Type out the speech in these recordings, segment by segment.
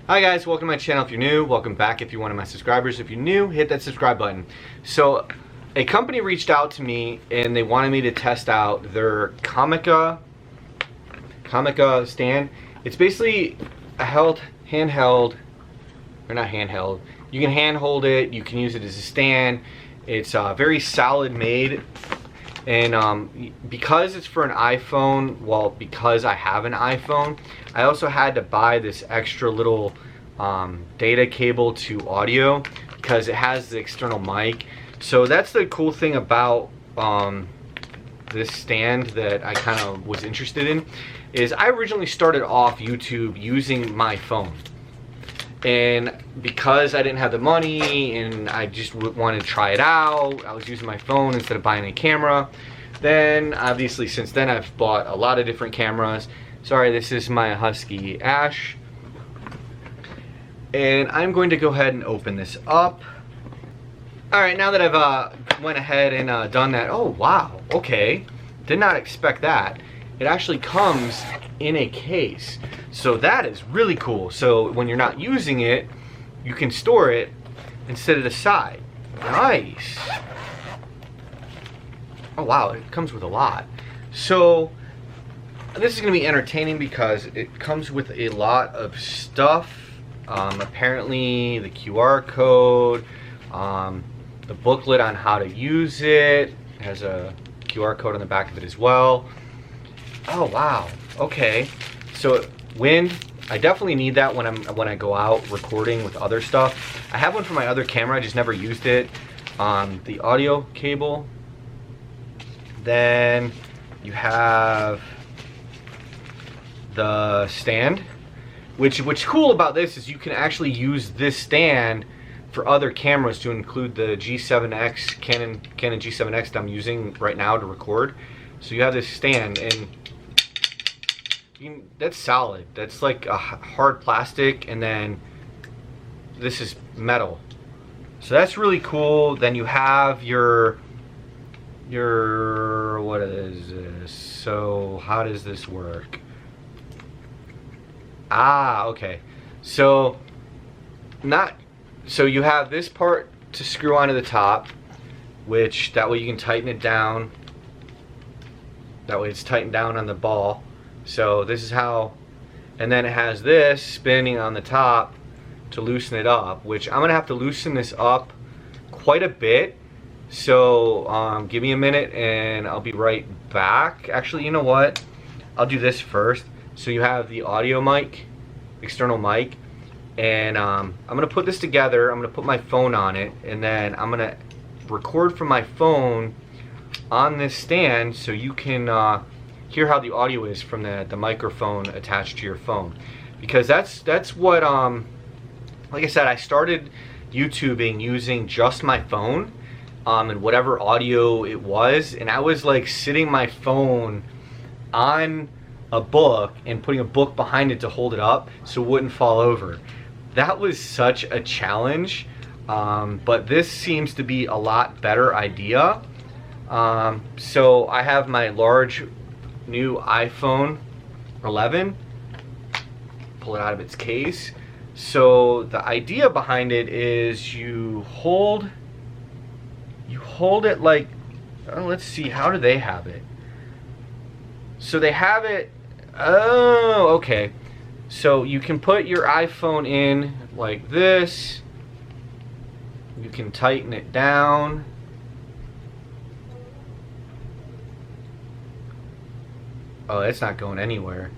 Hi guys, welcome to my channel if you're new. Welcome back if you're one of my subscribers. If you're new, hit that subscribe button. So a company reached out to me and they wanted me to test out their Comica stand. It's basically a handheld, or not handheld. You can hand hold it, you can use it as a stand. It's very solid made. And because it's for an iPhone, well, because I have an iPhone, I also had to buy this extra little data cable to audio because it has the external mic. So that's the cool thing about this stand that I kind of was interested in, is I originally started off YouTube using my phone. And because I didn't have the money and I just wanted to try it out, I was using my phone instead of buying a camera. Then, obviously, since then I've bought a lot of different cameras. Sorry, this is my Husky Ash. And I'm going to go ahead and open this up. Alright, now that I've went ahead and done that, oh wow, okay. Did not expect that. It actually comes in a case. So that is really cool. So when you're not using it, you can store it and set it aside. Nice. Oh wow, it comes with a lot. So this is going to be entertaining because it comes with a lot of stuff. Apparently the QR code, the booklet on how to use it. It has a QR code on the back of it as well. Oh wow, okay. So wind, I definitely need that when I go out recording with other stuff. I have one for my other camera, I just never used it. The audio cable. Then you have the stand, which cool about this is you can actually use this stand for other cameras, to include the G7X, Canon G7X that I'm using right now to record. So you have this stand, and that's solid. That's like a hard plastic, and then this is metal. So that's really cool. Then you have your what is this? So how does this work? Ah, okay. So you have this part to screw onto the top, which that way you can tighten it down. That way it's tightened down on the ball. So this is how, and then it has this spinning on the top to loosen it up, which I'm gonna have to loosen this up quite a bit. So give me a minute and I'll be right back. Actually, you know what? I'll do this first. So you have the audio mic, external mic, and I'm gonna put this together. I'm gonna put my phone on it, and then I'm gonna record from my phone on this stand so you can hear how the audio is from the microphone attached to your phone. Because that's what like I said, I started YouTubing using just my phone and whatever audio it was, and I was like sitting my phone on a book and putting a book behind it to hold it up so it wouldn't fall over. That was such a challenge, but this seems to be a lot better idea. So I have my large new iPhone 11, pull it out of its case. So the idea behind it is you hold it like, let's see, how do they have it? So they have it, oh, okay. So you can put your iPhone in like this. You can tighten it down. Oh, it's not going anywhere.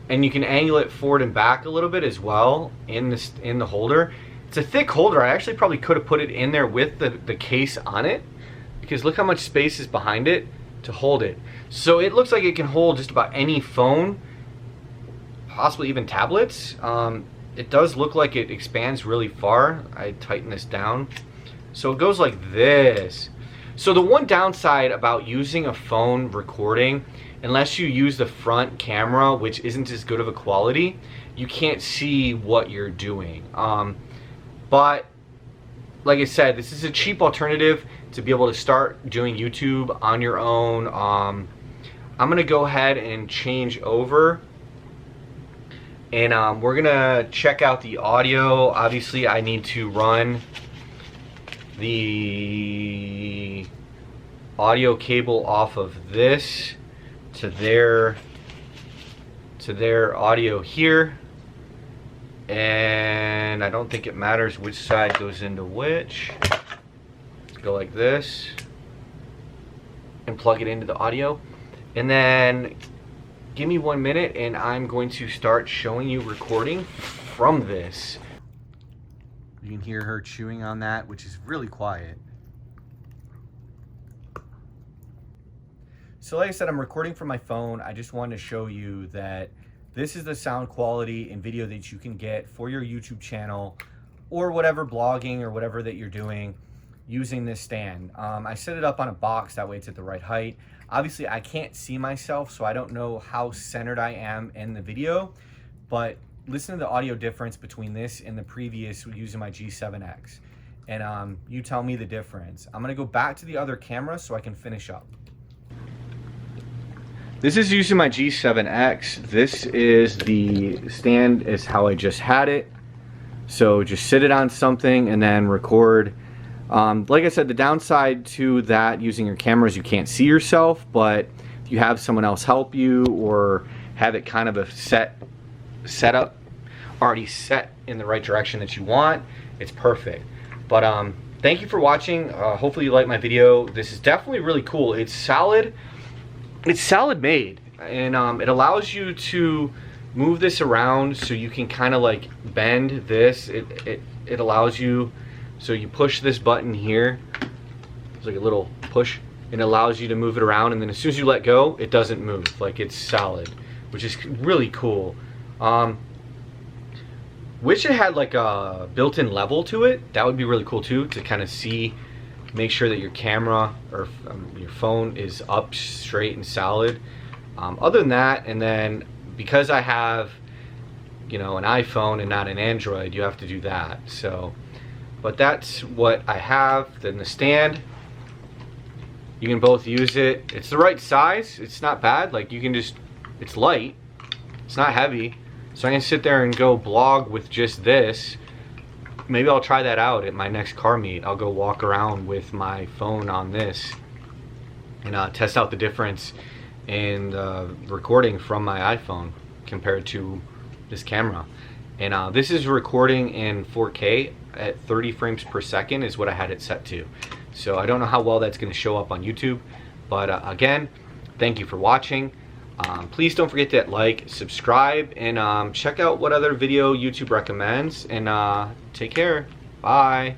And you can angle it forward and back a little bit as well in the holder. It's a thick holder. I actually probably could have put it in there with the case on it, because look how much space is behind it to hold it. So it looks like it can hold just about any phone, possibly even tablets. It does look like it expands really far. I tighten this down. So it goes like this. So the one downside about using a phone recording, unless you use the front camera, which isn't as good of a quality, you can't see what you're doing. But like I said, this is a cheap alternative to be able to start doing YouTube on your own. I'm gonna go ahead and change over And we're gonna check out the audio. Obviously I need to run the audio cable off of this to their audio here, and I don't think it matters which side goes into which. Let's go like this and plug it into the audio, and then give me 1 minute and I'm going to start showing you recording from this. You can hear her chewing on that, which is really quiet. So like I said, I'm recording from my phone. I just wanted to show you that this is the sound quality and video that you can get for your YouTube channel or whatever blogging or whatever that you're doing using this stand. I set it up on a box, that way it's at the right height. Obviously I can't see myself, so I don't know how centered I am in the video, but listen to the audio difference between this and the previous using my G7X. And you tell me the difference. I'm gonna go back to the other camera so I can finish up. This is using my G7X. This is the stand, is how I just had it. So just sit it on something and then record. Like I said, the downside to that using your camera is you can't see yourself, but if you have someone else help you or have it kind of a setup already set in the right direction that you want, it's perfect. But thank you for watching. Hopefully you like my video. This is definitely really cool. It's solid. It's solid made, and it allows you to move this around so you can kind of like bend this. It allows you, so you push this button here, it's like a little push, and it allows you to move it around, and then as soon as you let go, it doesn't move. Like, it's solid, which is really cool. Wish it had like a built-in level to it. That would be really cool too, to kind of see, make sure that your camera or your phone is up straight and solid. Other than that, and then because I have, you know, an iPhone and not an Android, you have to do that. So, but that's what I have. Then the stand, you can both use it. It's the right size. It's not bad. Like, you can just, it's light. It's not heavy. So I can sit there and go blog with just this. Maybe I'll try that out at my next car meet. I'll go walk around with my phone on this and test out the difference in recording from my iPhone compared to this camera. And this is recording in 4K at 30 frames per second is what I had it set to. So I don't know how well that's going to show up on YouTube. But again, thank you for watching. Please don't forget to like, subscribe, and check out what other video YouTube recommends. And take care. Bye.